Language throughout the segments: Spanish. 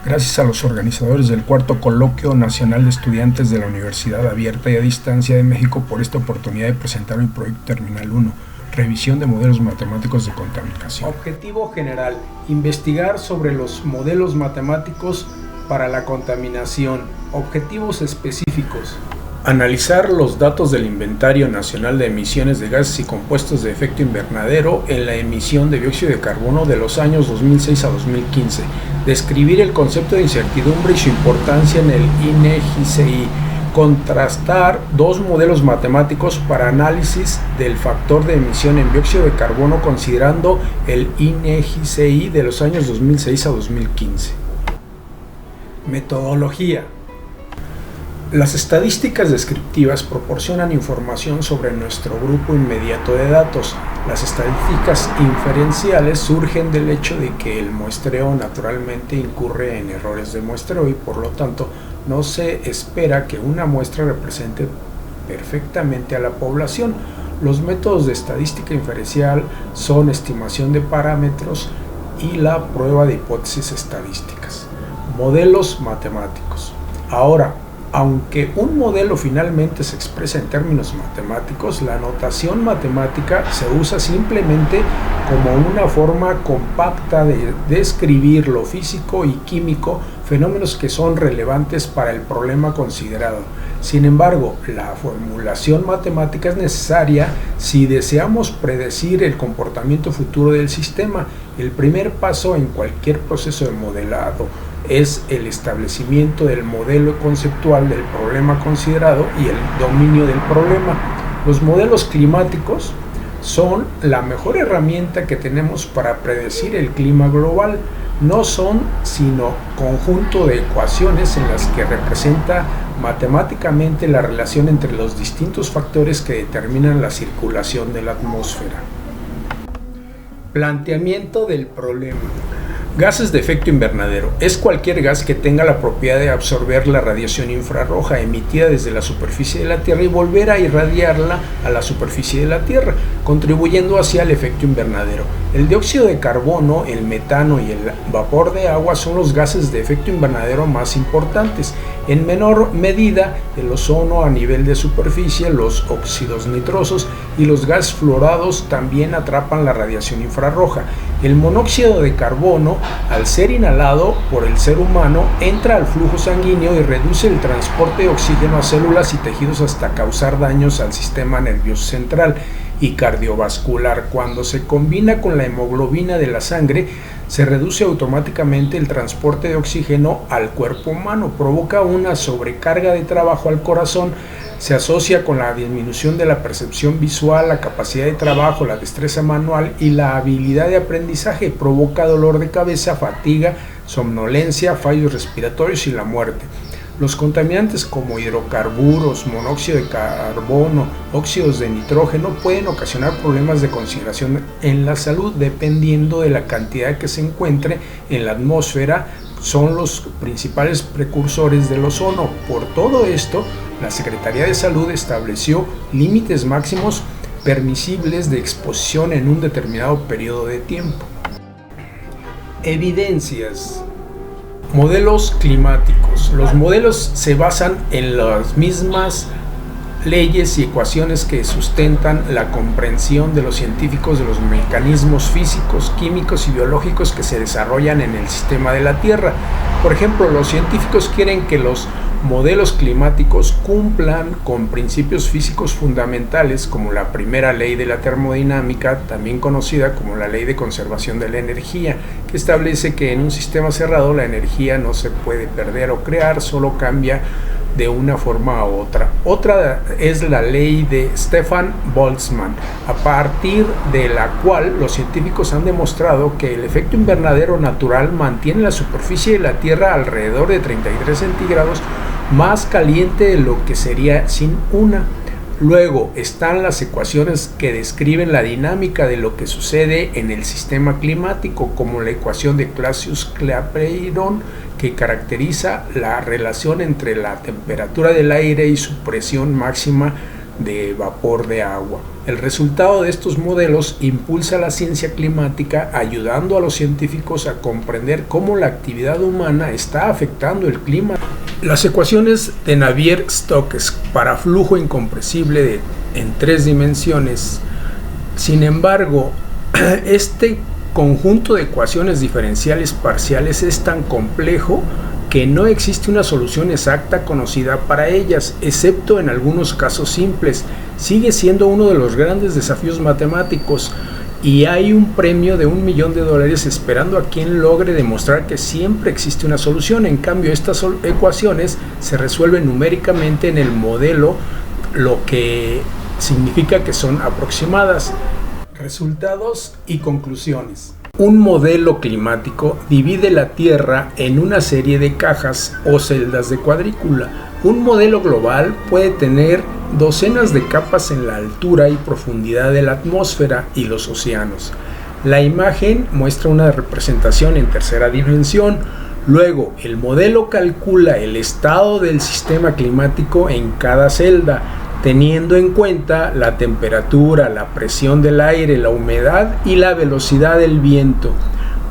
Gracias a los organizadores del cuarto Coloquio Nacional de Estudiantes de la Universidad Abierta y a Distancia de México por esta oportunidad de presentar mi proyecto Terminal 1, revisión de modelos matemáticos de contaminación. Objetivo general: investigar sobre los modelos matemáticos para la contaminación. Objetivos específicos: analizar los datos del Inventario Nacional de Emisiones de Gases y Compuestos de Efecto Invernadero en la emisión de dióxido de carbono de los años 2006 a 2015, describir el concepto de incertidumbre y su importancia en el INEGI-CI, contrastar dos modelos matemáticos para análisis del factor de emisión en dióxido de carbono considerando el INEGI-CI de los años 2006 a 2015. Metodología: las estadísticas descriptivas proporcionan información sobre nuestro grupo inmediato de datos. Las estadísticas inferenciales surgen del hecho de que el muestreo naturalmente incurre en errores de muestreo y por lo tanto no se espera que una muestra represente perfectamente a la población. Los métodos de estadística inferencial son estimación de parámetros y la prueba de hipótesis estadísticas. Modelos matemáticos. Ahora, aunque un modelo finalmente se expresa en términos matemáticos, la notación matemática se usa simplemente como una forma compacta de describir lo físico y químico, fenómenos que son relevantes para el problema considerado. Sin embargo, la formulación matemática es necesaria si deseamos predecir el comportamiento futuro del sistema. El primer paso en cualquier proceso de modelado es el establecimiento del modelo conceptual del problema considerado y el dominio del problema. Los modelos climáticos son la mejor herramienta que tenemos para predecir el clima global. No son sino conjunto de ecuaciones en las que representa matemáticamente la relación entre los distintos factores que determinan la circulación de la atmósfera. Planteamiento del problema. Gases de efecto invernadero. Es cualquier gas que tenga la propiedad de absorber la radiación infrarroja emitida desde la superficie de la Tierra y volver a irradiarla a la superficie de la Tierra, contribuyendo así al efecto invernadero. El dióxido de carbono, el metano y el vapor de agua son los gases de efecto invernadero más importantes. En menor medida, el ozono a nivel de superficie, los óxidos nitrosos y los gases fluorados también atrapan la radiación infrarroja. El monóxido de carbono, al ser inhalado por el ser humano, entra al flujo sanguíneo y reduce el transporte de oxígeno a células y tejidos hasta causar daños al sistema nervioso central y cardiovascular. Cuando se combina con la hemoglobina de la sangre, se reduce automáticamente el transporte de oxígeno al cuerpo humano, provoca una sobrecarga de trabajo al corazón, se asocia con la disminución de la percepción visual, la capacidad de trabajo, la destreza manual y la habilidad de aprendizaje, provoca dolor de cabeza, fatiga, somnolencia, fallos respiratorios y la muerte. Los contaminantes como hidrocarburos, monóxido de carbono, óxidos de nitrógeno pueden ocasionar problemas de consideración en la salud dependiendo de la cantidad que se encuentre en la atmósfera. Son los principales precursores del ozono. Por todo esto, la Secretaría de Salud estableció límites máximos permisibles de exposición en un determinado periodo de tiempo. Evidencias. Modelos climáticos. Los modelos se basan en las mismas leyes y ecuaciones que sustentan la comprensión de los científicos de los mecanismos físicos, químicos y biológicos que se desarrollan en el sistema de la Tierra. Por ejemplo, los científicos quieren que los modelos climáticos cumplan con principios físicos fundamentales como la primera ley de la termodinámica, también conocida como la ley de conservación de la energía, que establece que en un sistema cerrado la energía no se puede perder o crear, solo cambia de una forma a otra. Otra es la ley de Stefan Boltzmann, a partir de la cual los científicos han demostrado que el efecto invernadero natural mantiene la superficie de la Tierra alrededor de 33 centígrados más caliente de lo que sería sin una. Luego están las ecuaciones que describen la dinámica de lo que sucede en el sistema climático, como la ecuación de Clausius-Clapeyron, que caracteriza la relación entre la temperatura del aire y su presión máxima de vapor de agua. El resultado de estos modelos impulsa la ciencia climática, ayudando a los científicos a comprender cómo la actividad humana está afectando el clima. Las ecuaciones de Navier-Stokes para flujo incompresible en 3 dimensiones. Sin embargo, este conjunto de ecuaciones diferenciales parciales es tan complejo que no existe una solución exacta conocida para ellas, excepto en algunos casos simples. Sigue siendo uno de los grandes desafíos matemáticos y hay un premio de $1 millón esperando a quien logre demostrar que siempre existe una solución. En cambio, estas ecuaciones se resuelven numéricamente en el modelo, lo que significa que son aproximadas. Resultados y conclusiones. Un modelo climático divide la Tierra en una serie de cajas o celdas de cuadrícula. Un modelo global puede tener docenas de capas en la altura y profundidad de la atmósfera y los océanos. La imagen muestra una representación en tercera dimensión. Luego, el modelo calcula el estado del sistema climático en cada celda, teniendo en cuenta la temperatura, la presión del aire, la humedad y la velocidad del viento.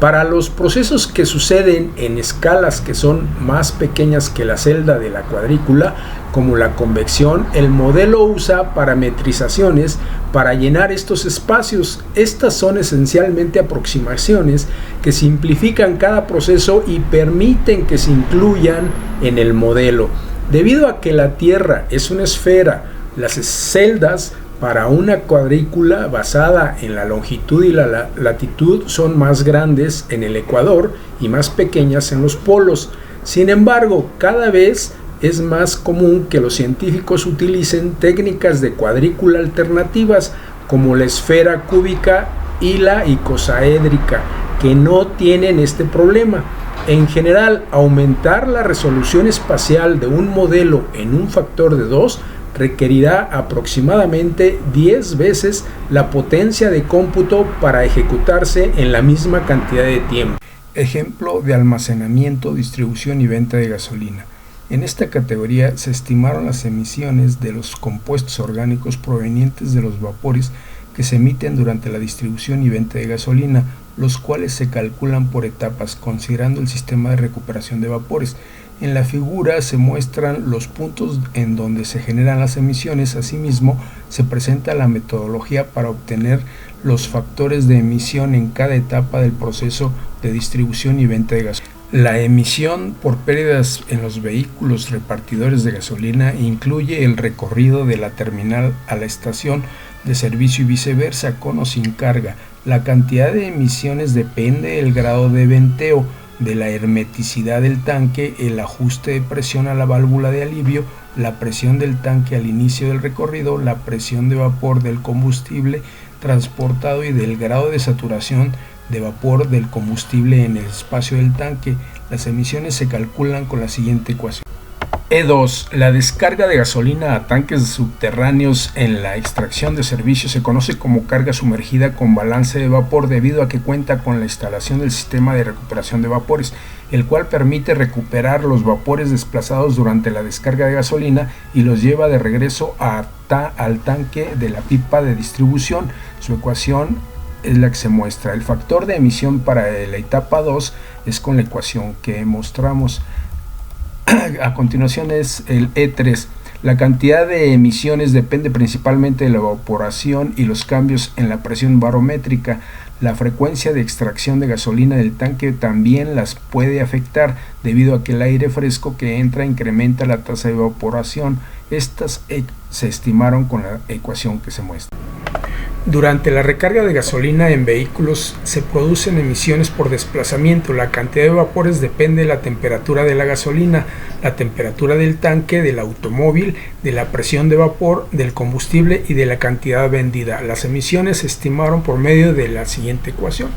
Para los procesos que suceden en escalas que son más pequeñas que la celda de la cuadrícula, como la convección, el modelo usa parametrizaciones para llenar estos espacios. Estas son esencialmente aproximaciones que simplifican cada proceso y permiten que se incluyan en el modelo. Debido a que la Tierra es una esfera, las celdas para una cuadrícula basada en la longitud y la latitud son más grandes en el ecuador y más pequeñas en los polos. Sin embargo, cada vez es más común que los científicos utilicen técnicas de cuadrícula alternativas como la esfera cúbica y la icosaédrica, que no tienen este problema. En general, aumentar la resolución espacial de un modelo en un factor de 2 requerirá aproximadamente 10 veces la potencia de cómputo para ejecutarse en la misma cantidad de tiempo. Ejemplo de almacenamiento, distribución y venta de gasolina. En esta categoría se estimaron las emisiones de los compuestos orgánicos provenientes de los vapores que se emiten durante la distribución y venta de gasolina, los cuales se calculan por etapas considerando el sistema de recuperación de vapores. En la figura se muestran los puntos en donde se generan las emisiones. Asimismo, se presenta la metodología para obtener los factores de emisión en cada etapa del proceso de distribución y venta de gasolina. La emisión por pérdidas en los vehículos repartidores de gasolina incluye el recorrido de la terminal a la estación de servicio y viceversa, con o sin carga. La cantidad de emisiones depende del grado de venteo, de la hermeticidad del tanque, el ajuste de presión a la válvula de alivio, la presión del tanque al inicio del recorrido, la presión de vapor del combustible transportado y del grado de saturación de vapor del combustible en el espacio del tanque. Las emisiones se calculan con la siguiente ecuación. E2. La descarga de gasolina a tanques subterráneos en la extracción de servicio se conoce como carga sumergida con balance de vapor, debido a que cuenta con la instalación del sistema de recuperación de vapores, el cual permite recuperar los vapores desplazados durante la descarga de gasolina y los lleva de regreso al tanque de la pipa de distribución. Su ecuación es la que se muestra. El factor de emisión para la etapa 2 es con la ecuación que mostramos. A continuación es el E3. La cantidad de emisiones depende principalmente de la evaporación y los cambios en la presión barométrica. La frecuencia de extracción de gasolina del tanque también las puede afectar, debido a que el aire fresco que entra incrementa la tasa de evaporación. Estas se estimaron con la ecuación que se muestra. Durante la recarga de gasolina en vehículos se producen emisiones por desplazamiento. La cantidad de vapores depende de la temperatura de la gasolina, la temperatura del tanque del automóvil, de la presión de vapor del combustible y de la cantidad vendida. Las emisiones se estimaron por medio de la siguiente ecuación.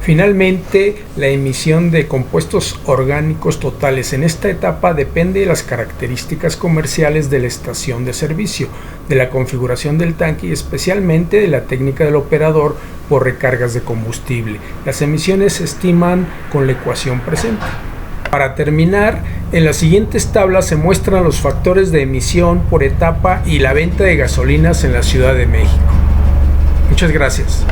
Finalmente, la emisión de compuestos orgánicos totales en esta etapa depende de las características comerciales de la estación de servicio, de la configuración del tanque y especialmente de la técnica del operador por recargas de combustible. Las emisiones se estiman con la ecuación presente. Para terminar, En las siguientes tablas se muestran los factores de emisión por etapa y la venta de gasolinas en la Ciudad de México. Muchas gracias.